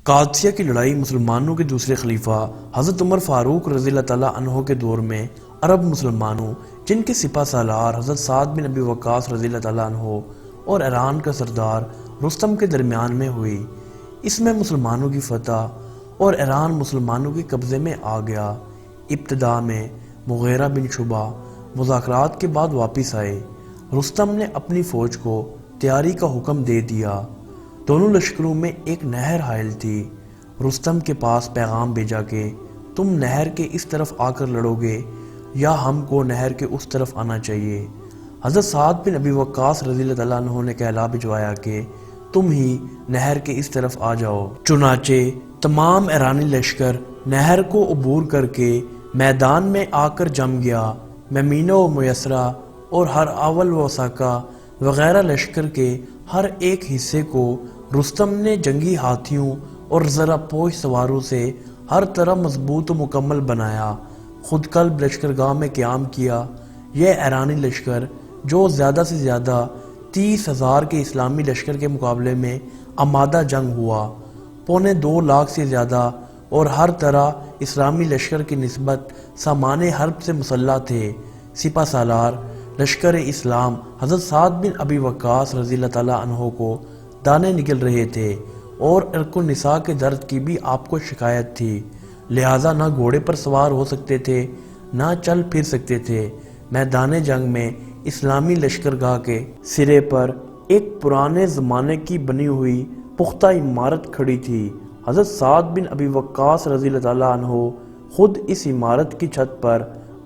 قادسیہ کی لڑائی مسلمانوں کے دوسرے خلیفہ حضرت عمر فاروق رضی اللہ تعالیٰ عنہ کے دور میں عرب مسلمانوں جن کے سپہ سالار حضرت سعد بن ابی وقاص رضی اللہ تعالیٰ عنہ اور ایران کا سردار رستم کے درمیان میں ہوئی۔ اس میں مسلمانوں کی فتح اور ایران مسلمانوں کے قبضے میں آ گیا۔ ابتدا میں مغیرہ بن شعبہ مذاکرات کے بعد واپس آئے۔ رستم نے اپنی فوج کو تیاری کا حکم دے دیا۔ دونوں لشکروں میں ایک نہر حائل تھی۔ رستم کے پاس پیغام بھیجا کہ تم نہر کے اس طرف آ کر لڑو گے یا ہم کو نہر کے اس طرف آنا چاہیے۔ حضرت سعد بن ابی وقاص رضی اللہ تعالیٰ عنہ نے کہلا بھجوایا کہ تم ہی نہر کے اس طرف آ جاؤ۔ چنانچہ تمام ایرانی لشکر نہر کو عبور کر کے میدان میں آ کر جم گیا۔ میمنہ و میسرہ اور ہر اول و ساکا وغیرہ لشکر کے ہر ایک حصے کو رستم نے جنگی ہاتھیوں اور زرہ پوش سواروں سے ہر طرح مضبوط و مکمل بنایا۔ خود قلب لشکرگاہ میں قیام کیا۔ یہ ایرانی لشکر جو زیادہ سے زیادہ 30,000 کے اسلامی لشکر کے مقابلے میں آمادہ جنگ ہوا، 2.25 لاکھ سے زیادہ اور ہر طرح اسلامی لشکر کی نسبت سامان حرب سے مسلح تھے۔ سپہ سالار لشکر اسلام حضرت سعد بن ابی وقاص رضی اللہ تعالیٰ عنہ کو دانے نکل رہے تھے اور عرق النساء کے درد کی بھی آپ کو شکایت تھی، لہٰذا نہ گھوڑے پر سوار ہو سکتے تھے نہ چل پھر سکتے تھے۔ میدان جنگ میں اسلامی لشکرگاہ کے سرے پر ایک پرانے زمانے کی بنی ہوئی پختہ عمارت کھڑی تھی۔ حضرت سعد بن ابی وقاص رضی اللہ تعالیٰ عنہ خود اس عمارت کی چھت پر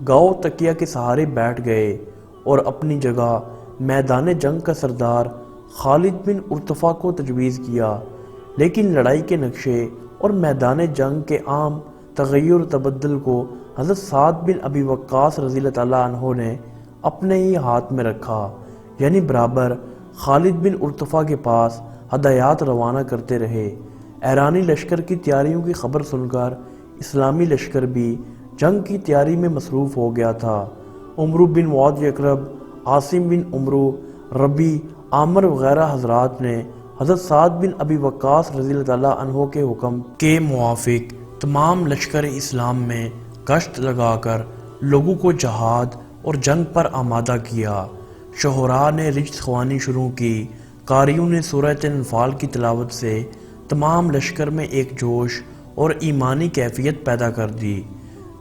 گاؤ تکیہ کے سہارے بیٹھ گئے اور اپنی جگہ میدان جنگ کا سردار خالد بن ارطفا کو تجویز کیا، لیکن لڑائی کے نقشے اور میدان جنگ کے عام تغیر و تبدل کو حضرت سعد بن ابی وقاص رضی اللہ تعالیٰ عنہ نے اپنے ہی ہاتھ میں رکھا، یعنی برابر خالد بن ارطفا کے پاس ہدایات روانہ کرتے رہے۔ ایرانی لشکر کی تیاریوں کی خبر سن کر اسلامی لشکر بھی جنگ کی تیاری میں مصروف ہو گیا تھا۔ عمرو بن معد یکرب، عاصم بن عمرو، ربی، عامر وغیرہ حضرات نے حضرت سعد بن ابی وقاص رضی اللہ تعالیٰ عنہ کے حکم کے موافق تمام لشکر اسلام میں گشت لگا کر لوگوں کو جہاد اور جنگ پر آمادہ کیا۔ شہراء نے رجت خوانی شروع کی، قاریوں نے سورہ انفال کی تلاوت سے تمام لشکر میں ایک جوش اور ایمانی کیفیت پیدا کر دی۔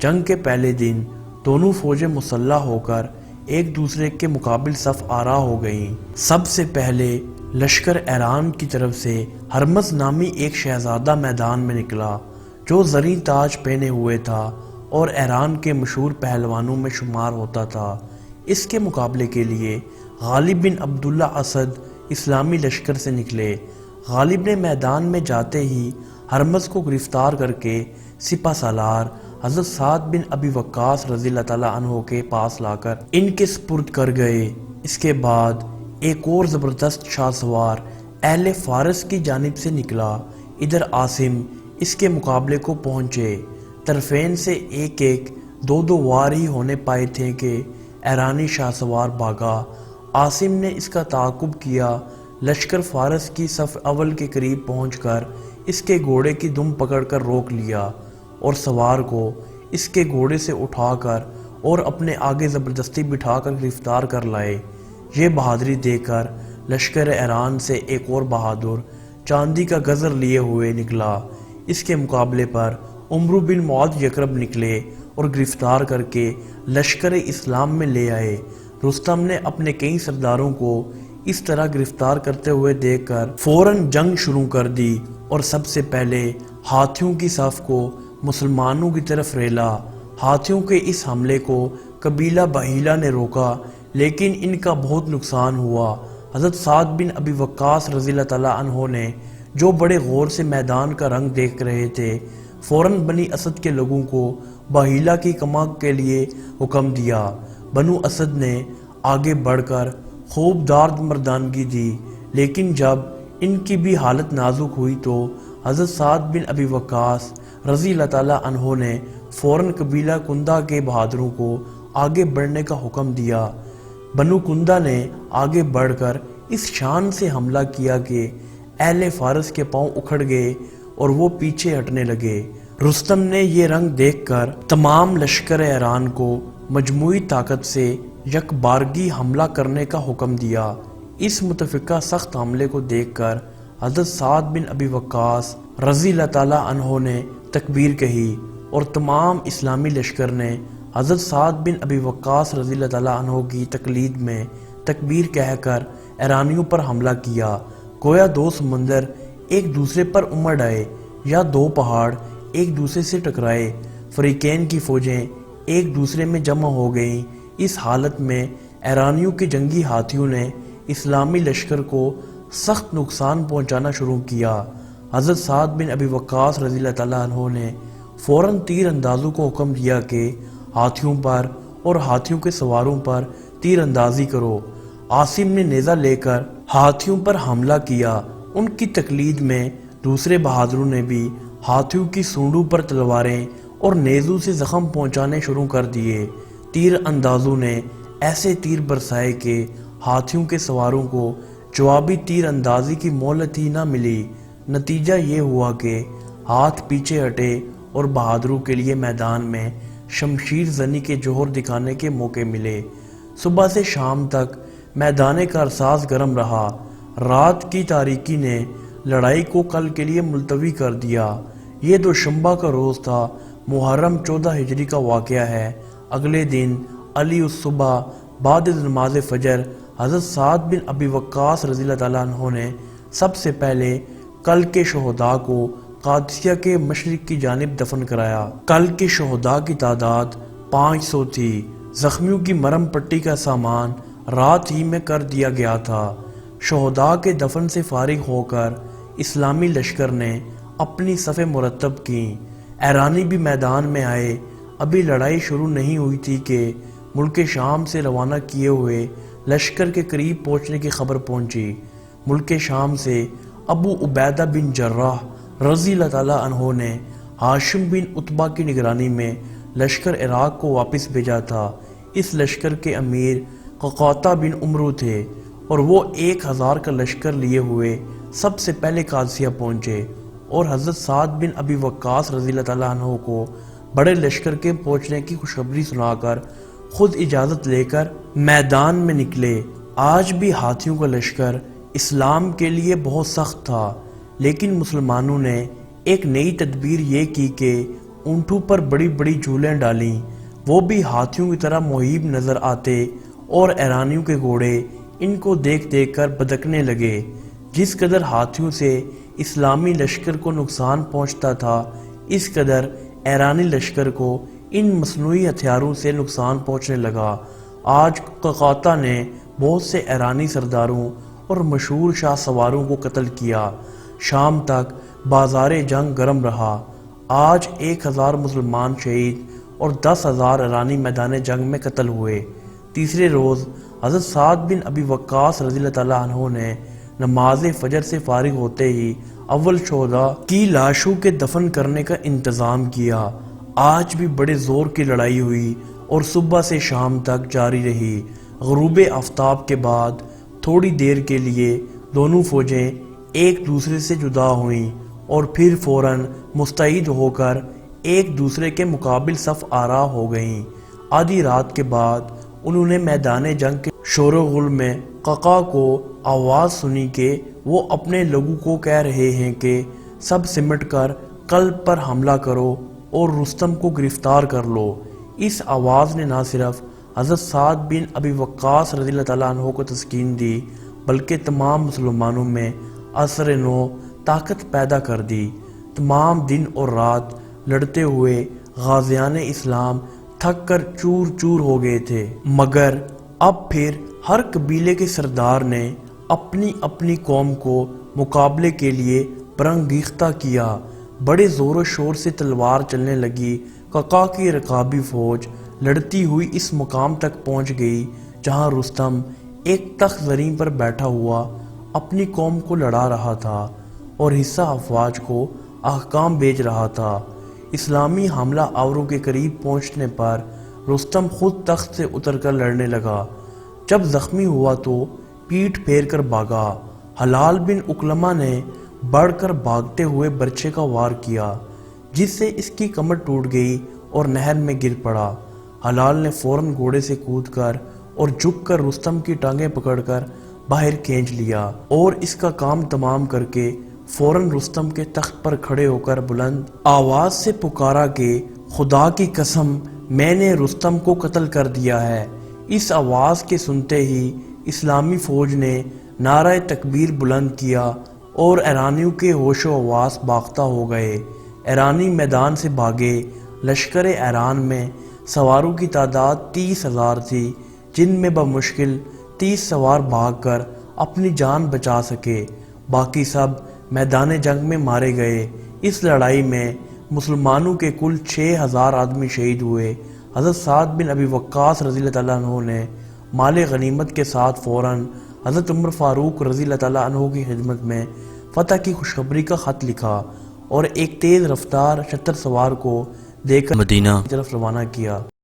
جنگ کے پہلے دن دونوں فوجیں مسلح ہو کر ایک دوسرے کے مقابل صف آرا ہو گئیں۔ سب سے پہلے لشکر ایران کی طرف سے ہرمز نامی ایک شہزادہ میدان میں نکلا جو زریں تاج پہنے ہوئے تھا اور ایران کے مشہور پہلوانوں میں شمار ہوتا تھا۔ اس کے مقابلے کے لیے غالب بن عبداللہ اسد اسلامی لشکر سے نکلے۔ غالب نے میدان میں جاتے ہی ہرمز کو گرفتار کر کے سپہ سالار حضرت سعد بن ابی وقاص رضی اللہ تعالیٰ عنہ کے پاس لا کر ان کے سپرد کر گئے۔ اس کے بعد ایک اور زبردست شاہ سوار اہل فارس کی جانب سے نکلا۔ ادھر عاصم اس کے مقابلے کو پہنچے۔ طرفین سے ایک ایک دو وار ہی ہونے پائے تھے کہ ایرانی شاہ سوار بھاگا۔ عاصم نے اس کا تعاقب کیا۔ لشکر فارس کی صف اول کے قریب پہنچ کر اس کے گھوڑے کی دم پکڑ کر روک لیا اور سوار کو اس کے گھوڑے سے اٹھا کر اور اپنے آگے زبردستی بٹھا کر گرفتار کر لائے۔ یہ بہادری دیکھ کر لشکر ایران سے ایک اور بہادر چاندی کا گزر لیے ہوئے نکلا۔ اس کے مقابلے پر عمرو بن معد یکرب نکلے اور گرفتار کر کے لشکر اسلام میں لے آئے۔ رستم نے اپنے کئی سرداروں کو اس طرح گرفتار کرتے ہوئے دیکھ کر فوراً جنگ شروع کر دی اور سب سے پہلے ہاتھیوں کی صف کو مسلمانوں کی طرف ریلا۔ ہاتھیوں کے اس حملے کو قبیلہ بحیلہ نے روکا، لیکن ان کا بہت نقصان ہوا۔ حضرت سعد بن ابی وقاص رضی اللہ تعالیٰ عنہ نے جو بڑے غور سے میدان کا رنگ دیکھ رہے تھے، فوراً بنی اسد کے لوگوں کو بحیلہ کی کمک کے لیے حکم دیا۔ بنو اسد نے آگے بڑھ کر خوب دارد مردانگی دی، لیکن جب ان کی بھی حالت نازک ہوئی تو حضرت سعد بن ابی وقاص رضی اللہ تعالیٰ عنہ نے فوراً قبیلہ کندہ کے بہادروں کو آگے بڑھنے کا حکم دیا۔ بنو کندہ نے آگے بڑھ کر اس شان سے حملہ کیا کہ اہل فارس کے پاؤں اکھڑ گئے اور وہ پیچھے ہٹنے لگے۔ رستم نے یہ رنگ دیکھ کر تمام لشکر ایران کو مجموعی طاقت سے یک بارگی حملہ کرنے کا حکم دیا۔ اس متفقہ سخت حملے کو دیکھ کر حضرت سعد بن ابی وقاص رضی اللہ تعالیٰ عنہ نے تکبیر کہی اور تمام اسلامی لشکر نے حضرت سعد بن ابی وقاص رضی اللہ تعالیٰ عنہ کی تقلید میں تکبیر کہہ کر ایرانیوں پر حملہ کیا۔ گویا دو سمندر ایک دوسرے پر امڑ آئے یا دو پہاڑ ایک دوسرے سے ٹکرائے۔ فریقین کی فوجیں ایک دوسرے میں جمع ہو گئیں۔ اس حالت میں ایرانیوں کے جنگی ہاتھیوں نے اسلامی لشکر کو سخت نقصان پہنچانا شروع کیا۔ حضرت سعد بن ابی وقاص رضی اللہ تعالیٰ عنہ نے فوراً تیر اندازوں کو حکم دیا کہ ہاتھیوں پر اور ہاتھیوں کے سواروں پر تیر اندازی کرو۔ عاصم نے نیزہ لے کر ہاتھیوں پر حملہ کیا۔ ان کی تقلید میں دوسرے بہادروں نے بھی ہاتھیوں کی سونڈوں پر تلواریں اور نیزوں سے زخم پہنچانے شروع کر دیے۔ تیر اندازوں نے ایسے تیر برسائے کہ ہاتھیوں کے سواروں کو جوابی تیر اندازی کی مہلت ہی نہ ملی۔ نتیجہ یہ ہوا کہ ہاتھ پیچھے ہٹے اور بہادروں کے لیے میدان میں شمشیر زنی کے جوہر دکھانے کے موقع ملے۔ صبح سے شام تک میدان کارساز گرم رہا۔ رات کی تاریکی نے لڑائی کو کل کے لیے ملتوی کر دیا۔ یہ دوشنبہ کا روز تھا، محرم 14 ہجری کا واقعہ ہے۔ اگلے دن علی الصبح بعد نماز فجر حضرت سعد بن ابی وقاص رضی اللہ تعالیٰ عنہ نے سب سے پہلے کل کے شہداء کو قادسیہ کے مشرق کی جانب دفن کرایا۔ کل کے شہداء کی تعداد 500 تھی۔ زخمیوں کی مرہم پٹی کا سامان رات ہی میں کر دیا گیا تھا۔ شہداء کے دفن سے فارغ ہو کر اسلامی لشکر نے اپنی صفیں مرتب کیں۔ ایرانی بھی میدان میں آئے۔ ابھی لڑائی شروع نہیں ہوئی تھی کہ ملک شام سے روانہ کیے ہوئے لشکر کے قریب پہنچنے کی خبر پہنچی۔ ملک شام سے ابو عبیدہ بن جراح رضی اللہ تعالیٰ عنہ نے ہاشم بن عتبہ کی نگرانی میں لشکر عراق کو واپس بھیجا تھا۔ اس لشکر کے امیر ققاتہ بن عمرو تھے اور وہ 1000 کا لشکر لیے ہوئے سب سے پہلے قادسیہ پہنچے اور حضرت سعد بن ابی وقاص رضی اللہ تعالیٰ عنہ کو بڑے لشکر کے پہنچنے کی خوشخبری سنا کر خود اجازت لے کر میدان میں نکلے۔ آج بھی ہاتھیوں کا لشکر اسلام کے لیے بہت سخت تھا، لیکن مسلمانوں نے ایک نئی تدبیر یہ کی کہ اونٹوں پر بڑی بڑی جھولیں ڈالیں۔ وہ بھی ہاتھیوں کی طرح مہیب نظر آتے اور ایرانیوں کے گھوڑے ان کو دیکھ دیکھ کر بدکنے لگے۔ جس قدر ہاتھیوں سے اسلامی لشکر کو نقصان پہنچتا تھا، اس قدر ایرانی لشکر کو ان مصنوعی ہتھیاروں سے نقصان پہنچنے لگا۔ آج ققاتہ نے بہت سے ایرانی سرداروں اور مشہور شاہ سواروں کو قتل کیا۔ شام تک بازار جنگ گرم رہا۔ آج 1000 مسلمان شہید اور 10,000 ایرانی میدان جنگ میں قتل ہوئے۔ تیسرے روز حضرت سعد بن ابی وقاص رضی اللہ تعالیٰ عنہ نے نماز فجر سے فارغ ہوتے ہی اول شہداء کی لاشوں کے دفن کرنے کا انتظام کیا۔ آج بھی بڑے زور کی لڑائی ہوئی اور صبح سے شام تک جاری رہی۔ غروب آفتاب کے بعد تھوڑی دیر کے لیے دونوں فوجیں ایک دوسرے سے جدا ہوئیں اور پھر فوراً مستعد ہو کر ایک دوسرے کے مقابل صف آرا ہو گئیں۔ آدھی رات کے بعد انہوں نے میدان جنگ کے شور و غل میں ققا کو آواز سنی کہ وہ اپنے لوگوں کو کہہ رہے ہیں کہ سب سمٹ کر قلب پر حملہ کرو اور رستم کو گرفتار کر لو۔ اس آواز نے نہ صرف حضرت سعد بن ابی وقاص رضی اللہ تعالیٰ عنہ کو تسکین دی، بلکہ تمام مسلمانوں میں اثر نو طاقت پیدا کر دی۔ تمام دن اور رات لڑتے ہوئے غازیان اسلام تھک کر چور چور ہو گئے تھے، مگر اب پھر ہر قبیلے کے سردار نے اپنی اپنی قوم کو مقابلے کے لیے برانگیختہ کیا۔ بڑے زور و شور سے تلوار چلنے لگی۔ ققا کی رقابی فوج لڑتی ہوئی اس مقام تک پہنچ گئی جہاں رستم ایک تخت زریں پر بیٹھا ہوا اپنی قوم کو لڑا رہا تھا اور حصہ افواج کو احکام بھیج رہا تھا۔ اسلامی حملہ آوروں کے قریب پہنچنے پر رستم خود تخت سے اتر کر لڑنے لگا۔ جب زخمی ہوا تو پیٹھ پھیر کر بھاگا۔ حلال بن اکلمہ نے بڑھ کر بھاگتے ہوئے برچے کا وار کیا، جس سے اس کی کمر ٹوٹ گئی اور نہر میں گر پڑا۔ ہلال نے فوراً گھوڑے سے کود کر اور جھک کر رستم کی ٹانگیں پکڑ کر باہر کھینچ لیا اور اس کا کام تمام کر کے فوراً رستم کے تخت پر کھڑے ہو کر بلند آواز سے پکارا کہ خدا کی قسم، میں نے رستم کو قتل کر دیا ہے۔ اس آواز کے سنتے ہی اسلامی فوج نے نعرہ تکبیر بلند کیا اور ایرانیوں کے ہوش و حواس باختہ ہو گئے۔ ایرانی میدان سے بھاگے۔ لشکر ایران میں سواروں کی تعداد 30,000 تھی، جن میں بمشکل 30 سوار بھاگ کر اپنی جان بچا سکے، باقی سب میدان جنگ میں مارے گئے۔ اس لڑائی میں مسلمانوں کے کل 6,000 آدمی شہید ہوئے۔ حضرت سعد بن ابی وقاص رضی اللہ تعالیٰ عنہ نے مال غنیمت کے ساتھ فوراً حضرت عمر فاروق رضی اللہ تعالیٰ عنہ کی خدمت میں فتح کی خوشخبری کا خط لکھا اور ایک تیز رفتار 76 سوار کو دے کر مدینہ کی طرف روانہ کیا۔